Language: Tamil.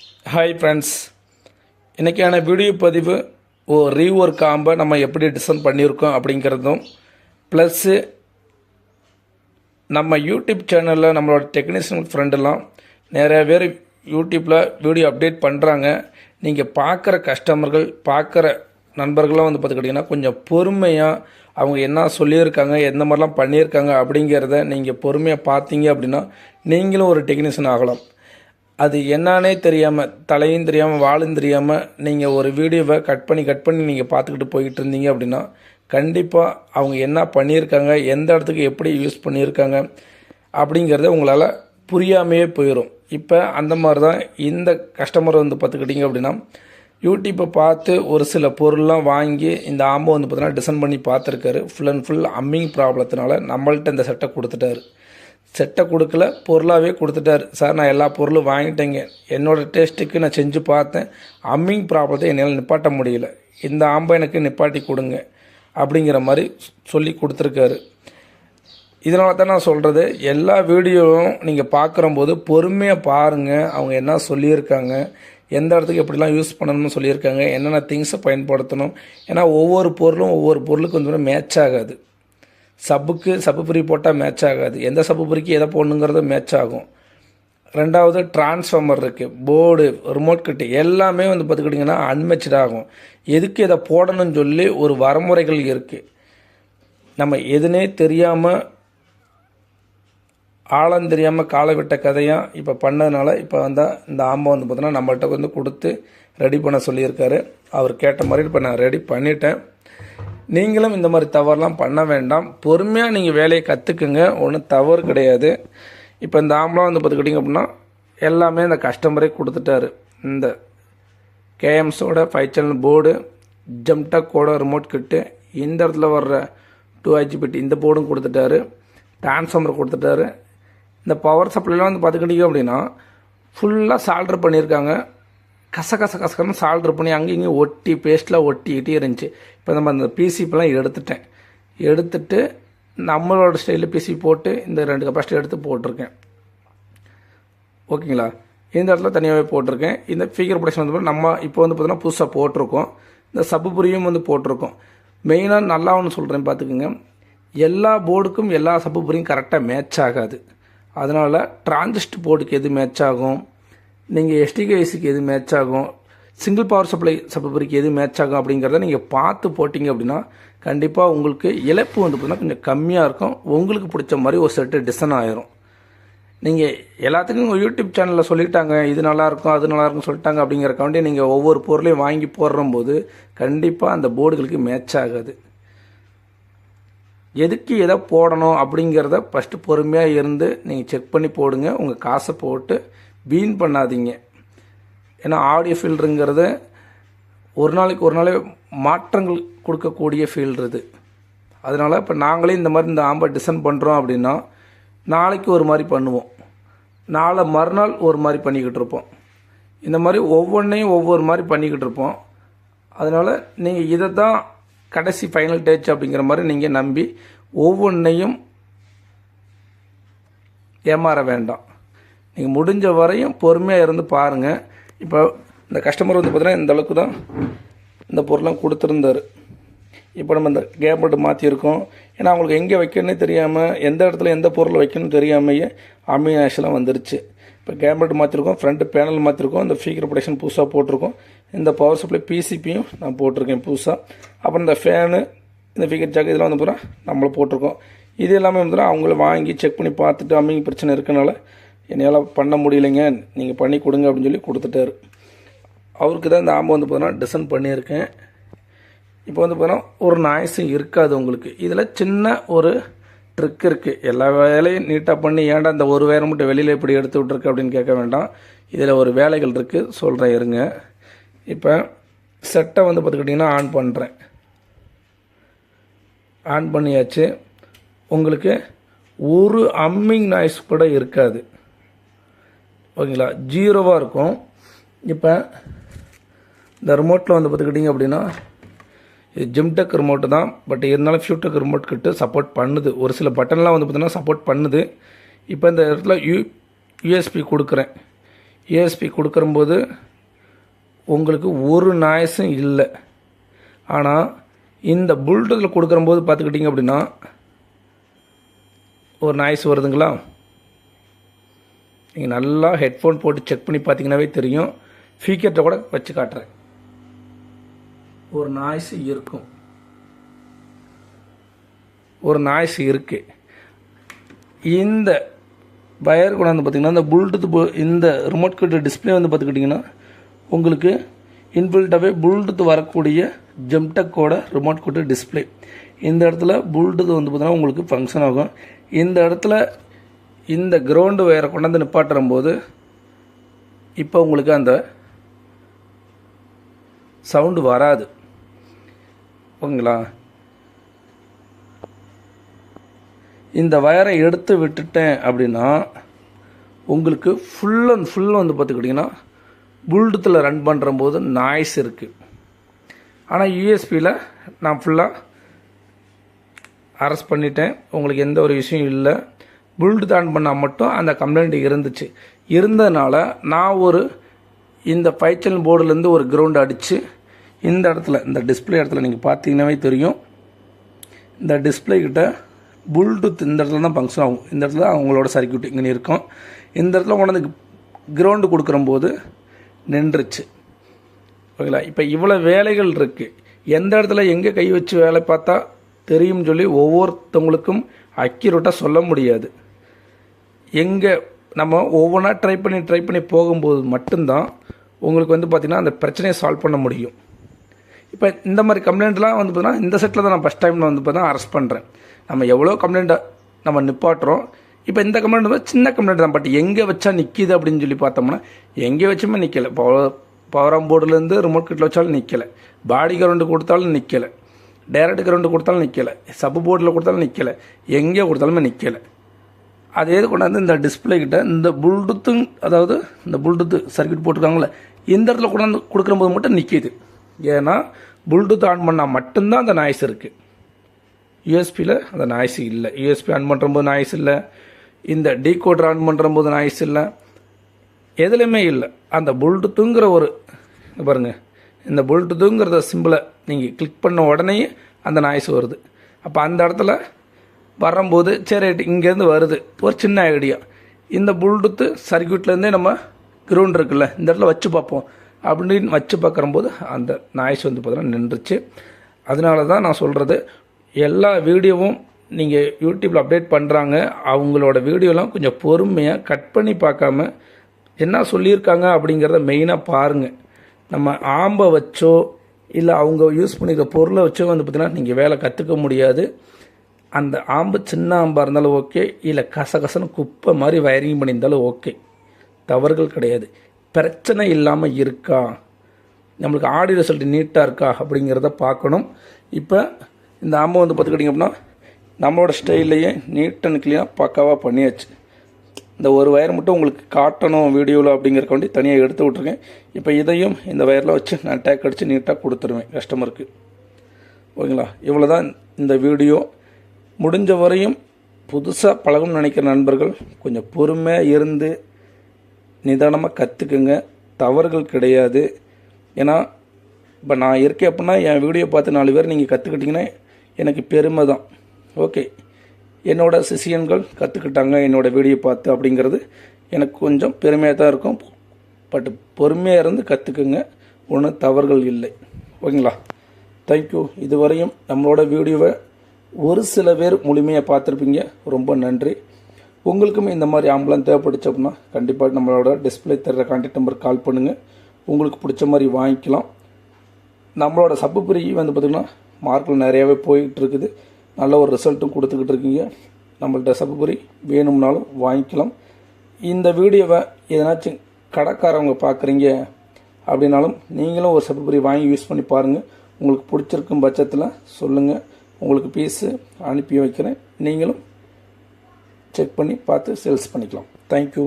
ஹாய் ஃப்ரெண்ட்ஸ், இன்றைக்கான வீடியோ பதிவு ரீஒர்க் ஆம்பை நம்ம எப்படி டிசைன் பண்ணியிருக்கோம் அப்படிங்கிறதும் ப்ளஸ்ஸு நம்ம யூடியூப் சேனலில் நம்மளோட டெக்னீஷியன் ஃப்ரெண்டெல்லாம் நிறையா பேர் யூடியூப்பில் வீடியோ அப்டேட் பண்ணுறாங்க. நீங்கள் பார்க்குற கஸ்டமர்கள் பார்க்குற நண்பர்கள்லாம் வந்து பார்த்துக்கிட்டிங்கன்னா கொஞ்சம் பொறுமையாக அவங்க என்ன சொல்லியிருக்காங்க, எந்த மாதிரிலாம் பண்ணியிருக்காங்க அப்படிங்கிறத நீங்கள் பொறுமையாக பார்த்தீங்க அப்படின்னா நீங்களும் ஒரு டெக்னீஷியன் ஆகலாம். அது என்னானே தெரியாமல், தலையும் தெரியாமல் வாழும் தெரியாமல் நீங்கள் ஒரு வீடியோவை கட் பண்ணி நீங்கள் பார்த்துக்கிட்டு போய்கிட்டு இருந்தீங்க அப்படின்னா கண்டிப்பாக அவங்க என்ன பண்ணியிருக்காங்க, எந்த இடத்துக்கு எப்படி யூஸ் பண்ணியிருக்காங்க அப்படிங்கிறத உங்களால் புரியாமையே போயிடும். இப்போ அந்த மாதிரி தான் இந்த கஸ்டமர் வந்து பார்த்துக்கிட்டிங்க அப்படின்னா யூடியூப்பை பார்த்து ஒரு சில பொருள்லாம் வாங்கி இந்த ஆம்பை வந்து பார்த்தீங்கன்னா டிசைன் பண்ணி பார்த்துருக்காரு. ஃபுல் அண்ட் ஃபுல் அம்மிங் ப்ராப்ளத்தினால நம்மள்ட்ட இந்த செட்டை கொடுத்துட்டாரு. செட்டை கொடுக்கல, பொருளாகவே கொடுத்துட்டார். சார், நான் எல்லா பொருளும் வாங்கிட்டேங்க, என்னோடய டேஸ்ட்டுக்கு நான் செஞ்சு பார்த்தேன், அம்மிங் ப்ராப்ளத்தை என்னால் நிப்பாட்ட முடியல, இந்த ஆம்பை எனக்கு நிப்பாட்டி கொடுங்க அப்படிங்கிற மாதிரி சொல்லி கொடுத்துருக்காரு. இதனால தான் நான் சொல்கிறது, எல்லா வீடியோவும் நீங்கள் பார்க்குறம்போது பொறுமையாக பாருங்கள். அவங்க என்ன சொல்லியிருக்காங்க, எந்த இடத்துக்கு எப்படிலாம் யூஸ் பண்ணணும்னு சொல்லியிருக்காங்க, என்னென்ன திங்ஸை பயன்படுத்தணும். ஏன்னா ஒவ்வொரு பொருளும் ஒவ்வொரு பொருளுக்கு வந்து மேட்ச் ஆகாது. சப்பு பிரி போட்டால் மேட்ச் ஆகாது, எந்த சப்பு பிரிக்கு எதை போடணுங்கிறது மேட்ச் ஆகும். ரெண்டாவது டிரான்ஸ்ஃபார்மர் இருக்குது, போர்டு, ரிமோட் கிட்டு எல்லாமே வந்து பார்த்துக்கிட்டிங்கன்னா அன்மேட்ச்ட் ஆகும். எதுக்கு இதை போடணும்னு சொல்லி ஒரு வரமுறைகள் இருக்குது. நம்ம எதுனே தெரியாமல் ஆழம் தெரியாமல் காலை விட்ட கதையாக இப்போ பண்ணதுனால இப்போ வந்தால் இந்த ஆம்பை வந்து பார்த்தோன்னா நம்மள்கிட்ட வந்து கொடுத்து ரெடி பண்ண சொல்லியிருக்காரு. அவர் கேட்ட மாதிரி இப்போ நான் ரெடி பண்ணிட்டேன். நீங்களும் இந்த மாதிரி தவறுலாம் பண்ண வேண்டாம், பொறுமையாக நீங்கள் வேலையை கற்றுக்குங்க, ஒன்றும் தவறு கிடையாது. இப்போ இந்த ஆம்பெலாம் வந்து பார்த்துக்கிட்டிங்க அப்படின்னா எல்லாமே இந்த கஸ்டமரே கொடுத்துட்டாரு. இந்த கேஎம்ஸோட 5 சேனல் போர்டு, ஜம்டக்கோட ரிமோட் கிட்டு, இந்த இடத்துல வர்ற 2 IGBT இந்த போர்டும் கொடுத்துட்டாரு, டிரான்ஸ்ஃபார்மர் கொடுத்துட்டாரு. இந்த பவர் சப்ளைலாம் வந்து பார்த்துக்கிட்டிங்க அப்படின்னா ஃபுல்லாக சால்டர் பண்ணியிருக்காங்க. கசகன்னு சால்ட்ரு பண்ணி அங்கே இங்கே ஒட்டி பேஸ்ட்டில் ஒட்டிக்கிட்டே இருந்துச்சு. இப்போ நம்ம அந்த பிசிப்பெலாம் எடுத்துட்டு நம்மளோட ஸ்டைலில் பிசி போட்டு இந்த 2 கெப்பாசிட்டி எடுத்து போட்டிருக்கேன். ஓகேங்களா, இந்த இடத்துல தனியாகவே போட்டிருக்கேன். இந்த ஃபிகர் ப்ரொடக்ஷன் வந்து நம்ம இப்போ வந்து பார்த்தோன்னா புதுசாக போட்டிருக்கோம். இந்த சப்பு புரியும் வந்து போட்டிருக்கோம். மெயினாக நல்லா ஒன்று சொல்கிறேன் பார்த்துக்குங்க, எல்லா போர்டுக்கும் எல்லா சப்பு புரியும் கரெக்டாக மேட்ச் ஆகாது. அதனால் டிரான்சிஸ்ட் போர்டுக்கு எது மேட்ச் ஆகும், நீங்கள் எஸ்டிகேசிக்கு எது மேட்ச் ஆகும், சிங்கிள் பவர் சப்ளை பிரிக்கு எது மேட்ச் ஆகும் அப்படிங்கிறத நீங்கள் பார்த்து போட்டிங்க அப்படின்னா கண்டிப்பாக உங்களுக்கு இழப்பு வந்து பார்த்தீங்கன்னா கொஞ்சம் கம்மியாக இருக்கும். உங்களுக்கு பிடிச்ச மாதிரி ஒரு செட்டு டிசைன் ஆயிரும். நீங்கள் எல்லாத்துக்கும் உங்கள் யூடியூப் சேனலில் சொல்லிட்டாங்க இது நல்லாயிருக்கும் அது நல்லாயிருக்கும் சொல்லிட்டாங்க அப்படிங்கிறக்காண்டி நீங்கள் ஒவ்வொரு பொருளையும் வாங்கி போடும்போது கண்டிப்பாக அந்த போர்டுகளுக்கு மேட்ச் ஆகாது. எதுக்கு எதை போடணும் அப்படிங்கிறத ஃபஸ்ட்டு பொறுமையாக இருந்து நீங்கள் செக் பண்ணி போடுங்க. உங்கள் காசை போட்டு வீண் பண்ணாதீங்க. ஏன்னா ஆடியோ ஃபீல்டுங்கிறது ஒரு நாளே மாற்றங்கள் கொடுக்கக்கூடிய ஃபீல்டு இது. அதனால் இப்போ நாங்களே இந்த மாதிரி இந்த ஆம்பை டிசைன் பண்ணுறோம் அப்படின்னா நாளைக்கு ஒரு மாதிரி பண்ணுவோம், நாளை மறுநாள் ஒரு மாதிரி பண்ணிக்கிட்டு இருப்போம். இந்த மாதிரி ஒவ்வொன்றையும் ஒவ்வொரு மாதிரி பண்ணிக்கிட்டு இருப்போம். அதனால் நீங்கள் இதை தான் கடைசி ஃபைனல் டச் அப்படிங்கிற மாதிரி நீங்கள் நம்பி ஒவ்வொன்றையும் ஏமாற வேண்டாம். நீங்கள் முடிஞ்ச வரையும் பொறுமையாக இருந்து பாருங்கள். இப்போ இந்த கஸ்டமர் வந்து பார்த்தீங்கன்னா இந்த அளவுக்கு தான் இந்த பொருளாம் கொடுத்துருந்தார். இப்போ நம்ம இந்த கேபினட் மாற்றியிருக்கோம். ஏன்னா அவங்களுக்கு எங்கே வைக்கணும்னே தெரியாமல், எந்த இடத்துல எந்த பொருள் வைக்கணும்னு தெரியாமையே அம்மியாஷெலாம் வந்துருச்சு. இப்போ கேபினட் மாற்றிருக்கோம், ஃப்ரண்ட் பேனல் மாற்றிருக்கோம், இந்த ஃபிகர் ப்ரொடக்ஷன் புதுசாக போட்டிருக்கோம், இந்த பவர் சப்ளை பிசிபியும் நான் போட்டிருக்கேன் புதுசாக. அப்புறம் இந்த ஃபேனு, இந்த ஃபிகர் ஜாக் இதெல்லாம் வந்து பூரா நம்மளை போட்டிருக்கோம். இது எல்லாமே வந்து அவங்கள வாங்கி செக் பண்ணி பார்த்துட்டு அம்மிங் பிரச்சனை இருக்கனால என்னால் பண்ண முடியலைங்க, நீங்கள் பண்ணி கொடுங்க அப்படின்னு சொல்லி கொடுத்துட்டாரு. அவருக்கு தான் இந்த ஆம்பை வந்து பார்த்தீங்கன்னா டிசைன் பண்ணியிருக்கேன். இப்போ வந்து பார்த்தீங்கன்னா ஒரு நாய்ஸும் இருக்காது உங்களுக்கு. இதில் சின்ன ஒரு ட்ரிக் இருக்குது. எல்லா வேலையும் நீட்டாக பண்ணி ஏன்டா இந்த ஒரு வேலை மட்டும் வெளியில் இப்படி எடுத்து விட்ருக்கு அப்படின்னு கேட்க வேண்டாம். இதில் ஒரு வேலைகள் இருக்குது, சொல்கிறேன் இருங்க. இப்போ செட்டை வந்து பார்த்துக்கிட்டிங்கன்னா ஆன் பண்ணுறேன். ஆன் பண்ணியாச்சு. உங்களுக்கு ஒரு அம்மிங் நாய்ஸ் கூட இருக்காது. ஓகேங்களா, ஜீரோவாக இருக்கும். இப்போ இந்த ரிமோட்டில் வந்து பார்த்துக்கிட்டிங்க அப்படின்னா இது ஜிம்டெக் ரிமோட்டு தான், பட் இருந்தாலும் ஃபியூடெக் ரிமோட் கிட்ட சப்போர்ட் பண்ணுது. ஒரு சில பட்டன்லாம் வந்து பார்த்திங்கன்னா சப்போர்ட் பண்ணுது. இப்போ இந்த இடத்துல யூஎஸ்பி கொடுக்குறேன். யூஎஸ்பி கொடுக்கும்போது உங்களுக்கு ஒரு நாய்ஸும் இல்லை. ஆனால் இந்த ப்ளூடூத்தில் கொடுக்கும்போது பார்த்துக்கிட்டிங்க அப்படின்னா ஒரு நாய்ஸ் வருதுங்களா? நீங்கள் நல்லா ஹெட்ஃபோன் போட்டு செக் பண்ணி பார்த்தீங்கன்னாவே தெரியும். ஸ்பீக்கர்கிட்ட கூட வச்சு காட்டுறேன், ஒரு நாய்ஸ் இருக்கும், ஒரு நாய்ஸ் இருக்குது. இந்த வயர் கூட வந்து பார்த்திங்கன்னா இந்த ப்ளூடூத் இந்த ரிமோட் கண்ட்ரோல் டிஸ்பிளே வந்து பார்த்துக்கிட்டிங்கன்னா உங்களுக்கு இன்பில்ட்டாகவே ப்ளூடூத் வரக்கூடிய ஜெம்டெக்கோட ரிமோட் கண்ட்ரோல் டிஸ்பிளே. இந்த இடத்துல ப்ளூடூத் வந்து பார்த்திங்கன்னா உங்களுக்கு ஃபங்க்ஷன் ஆகும். இந்த இடத்துல இந்த கிரவுண்டு வயரை கொண்டாந்து நிப்பாட்டுற போது இப்போ உங்களுக்கு அந்த சவுண்டு வராது. ஓகேங்களா? இந்த வயரை எடுத்து விட்டுட்டேன் அப்படின்னா உங்களுக்கு ஃபுல் அண்ட் ஃபுல் வந்து பார்த்துக்கிட்டிங்கன்னா ப்ளூடூத்தில் ரன் பண்ணுற போது நாய்ஸ் இருக்குது. ஆனால் யூஎஸ்பியில் நான் ஃபுல்லாக அரெஸ்ட் பண்ணிட்டேன், உங்களுக்கு எந்த ஒரு விஷயம் இல்லை. ப்ளூடூத் ஆன் பண்ணால் மட்டும் அந்த கம்ப்ளைண்ட் இருந்துச்சு. இருந்ததுனால நான் இந்த 5 சேனல் போர்டுலேருந்து ஒரு கிரவுண்டு அடித்து இந்த இடத்துல இந்த டிஸ்பிளே இடத்துல நீங்கள் பார்த்தீங்கன்னாவே தெரியும், இந்த டிஸ்பிளே கிட்ட ப்ளூடூத் இந்த இடத்துல தான் ஃபங்க்ஷன் ஆகும். இந்த இடத்துல அவங்களோட சர்க்யூட் இங்கே இருக்கும். இந்த இடத்துல கொண்டாந்து கிரவுண்டு கொடுக்குறம்போது நின்றுச்சு. ஓகேங்களா? இப்போ இவ்வளோ வேலைகள் இருக்குது. எந்த இடத்துல எங்கே கை வச்சு வேலை பார்த்தா தெரியும் சொல்லி ஒவ்வொருத்தவங்களுக்கும் அக்யூரேட்டாக சொல்ல முடியாது. எங்கே நம்ம ஒவ்வொன்றா ட்ரை பண்ணி போகும்போது மட்டும்தான் உங்களுக்கு வந்து பார்த்திங்கன்னா அந்த பிரச்சனையை சால்வ் பண்ண முடியும். இப்போ இந்த மாதிரி கம்ப்ளைண்ட்லாம் வந்து பார்த்தீங்கன்னா இந்த செட்டில் தான் நான் ஃபஸ்ட் டைம் வந்து பார்த்தீங்கன்னா அரெஸ்ட் பண்ணுறேன். நம்ம எவ்வளோ கம்ப்ளைண்ட்டை நம்ம நிப்பாட்டுறோம். இப்போ இந்த கம்ப்ளைண்ட் வந்து சின்ன கம்ப்ளைண்ட் தான், பட் எங்கே வச்சா நிற்கிது அப்படின்னு சொல்லி பார்த்தோம்னா எங்கே வச்சுமே நிற்கலை. பவர் ஆன் போர்டுலேருந்து ரிமோட் கிட்டில் வச்சாலும் நிற்கலை, பாடி கிரவுண்டு கொடுத்தாலும் நிற்கலை, டைரக்ட் கிரவுண்டு கொடுத்தாலும் நிற்கலை, சப் போர்டில் கொடுத்தாலும் நிற்கலை, எங்கே கொடுத்தாலுமே நிற்கலை. அதே கொண்டாந்து இந்த டிஸ்பிளே கிட்ட இந்த ப்ளூடூத்து, அதாவது இந்த ப்ளூடூத் சர்க்யூட் போட்டிருக்காங்களே இந்த இடத்துல கொண்டாந்து கொடுக்குறம்போது மட்டும் நிற்கிது. ஏன்னா ப்ளூடூத் ஆன் பண்ணால் மட்டும்தான் அந்த நாய்ஸ் இருக்குது. யூஎஸ்பியில் அந்த நாய்ஸ் இல்லை. யூஎஸ்பி ஆன் பண்ணுறம்போது நாய்ஸ் இல்லை, இந்த டீகோடர் ஆன் பண்ணுறம்போது நாய்ஸ் இல்லை, எதுலையுமே இல்லை. அந்த ப்ளூடூத்துங்கிற பாருங்கள், இந்த ப்ளூடூத்துங்கிறத சிம்பிளை நீங்கள் கிளிக் பண்ண உடனே அந்த நாய்ஸ் வருது. அப்போ அந்த இடத்துல வரும்போது சரி இங்கேருந்து வருது. ஒரு சின்ன ஐடியா, இந்த ப்ளூடூத்து சர்க்யூட்லேருந்தே நம்ம கிரவுண்ட் இருக்குல்ல இந்த இடத்துல வச்சு பார்ப்போம் அப்படின்னு வச்சு பார்க்குறம்போது அந்த நாய்ஸ் வந்து பார்த்தீங்கன்னா நின்றுச்சு. அதனால தான் நான் சொல்கிறது, எல்லா வீடியோவும் நீங்கள் யூடியூப்பில் அப்டேட் பண்ணுறாங்க, அவங்களோட வீடியோலாம் கொஞ்சம் பொறுமையாக கட் பண்ணி பார்க்காம என்ன சொல்லியிருக்காங்க அப்படிங்கிறத மெயினாக பாருங்கள். நம்ம ஆம்பை வச்சோ இல்லை அவங்க யூஸ் பண்ணிக்கிற பொருளை வச்சோ வந்து பார்த்திங்கன்னா நீங்கள் வேலை கற்றுக்க முடியாது. அந்த ஆம்பு சின்ன ஆம்பாக இருந்தாலும் ஓகே, இல்லை கசகசன்னு குப்பை மாதிரி வயரிங் பண்ணியிருந்தாலும் ஓகே, தவறுகள் கிடையாது. பிரச்சனை இல்லாமல் இருக்கா, நம்மளுக்கு ஆடியோ ரிசல்ட் நீட்டாக இருக்கா அப்படிங்கிறத பார்க்கணும். இப்போ இந்த ஆம்பை வந்து பார்த்துக்கிட்டிங்க அப்படின்னா நம்மளோட ஸ்டைல்லையே நீட் அண்ட் க்ளீனாக பக்காவாக பண்ணியாச்சு. இந்த ஒரு வயர் மட்டும் உங்களுக்கு காட்டணும் வீடியோவில் அப்படிங்கிறக்க வேண்டி தனியாக எடுத்து விட்ருக்கேன். இப்போ இதையும் இந்த வயரில் வச்சு நான் டேக் அடித்து நீட்டாக கொடுத்துருவேன் கஸ்டமருக்கு. ஓகேங்களா? இவ்வளோ தான் இந்த வீடியோ. முடிஞ்ச வரையும் புதுசாக பழகணும்னு நினைக்கிற நண்பர்கள் கொஞ்சம் பொறுமையாக இருந்து நிதானமாக கற்றுக்குங்க, தவறுகள் கிடையாது. ஏன்னா இப்போ நான் இருக்கேன் அப்படின்னா என் வீடியோ பார்த்து 4 பேர் நீங்கள் கற்றுக்கிட்டிங்கன்னா எனக்கு பெருமை தான். ஓகே, என்னோடய சிஷியன்கள் கற்றுக்கிட்டாங்க என்னோடய வீடியோ பார்த்து அப்படிங்கிறது எனக்கு கொஞ்சம் பெருமையாக தான் இருக்கும். பட் பொறுமையாக இருந்து கற்றுக்குங்க, ஒன்றும் தவறுகள் இல்லை. ஓகேங்களா? தேங்க்யூ. இதுவரையும் நம்மளோட வீடியோவை ஒரு சில பேர் முழுமையாக பார்த்துருப்பீங்க, ரொம்ப நன்றி. உங்களுக்கும் இந்த மாதிரி ஆம்புலன்ஸ் தேவைப்படுச்சு அப்படின்னா கண்டிப்பாக நம்மளோட டிஸ்பிளே தர்ற கான்டாக்ட் நம்பருக்கு கால் பண்ணுங்கள், உங்களுக்கு பிடிச்ச மாதிரி வாங்கிக்கலாம். நம்மளோட சப்புப்பிரி வந்து பார்த்திங்கன்னா மார்க்கில் நிறையாவே போய்கிட்டு இருக்குது, நல்ல ஒரு ரிசல்ட்டும் கொடுத்துக்கிட்டு இருக்கீங்க. நம்மள்ட்ட சப்புப்பிரி வேணும்னாலும் வாங்கிக்கலாம். இந்த வீடியோவை எதனாச்சும் கடைக்காரவங்க பார்க்குறீங்க அப்படின்னாலும் நீங்களும் ஒரு சப்புப்பிரி வாங்கி யூஸ் பண்ணி பாருங்கள். உங்களுக்கு பிடிச்சிருக்கும் பட்சத்தில் சொல்லுங்கள், உங்களுக்கு பீஸு அனுப்பி வைக்கிறேன், நீங்களும் செக் பண்ணி பார்த்து சேல்ஸ் பண்ணிக்கலாம். தேங்க்யூ.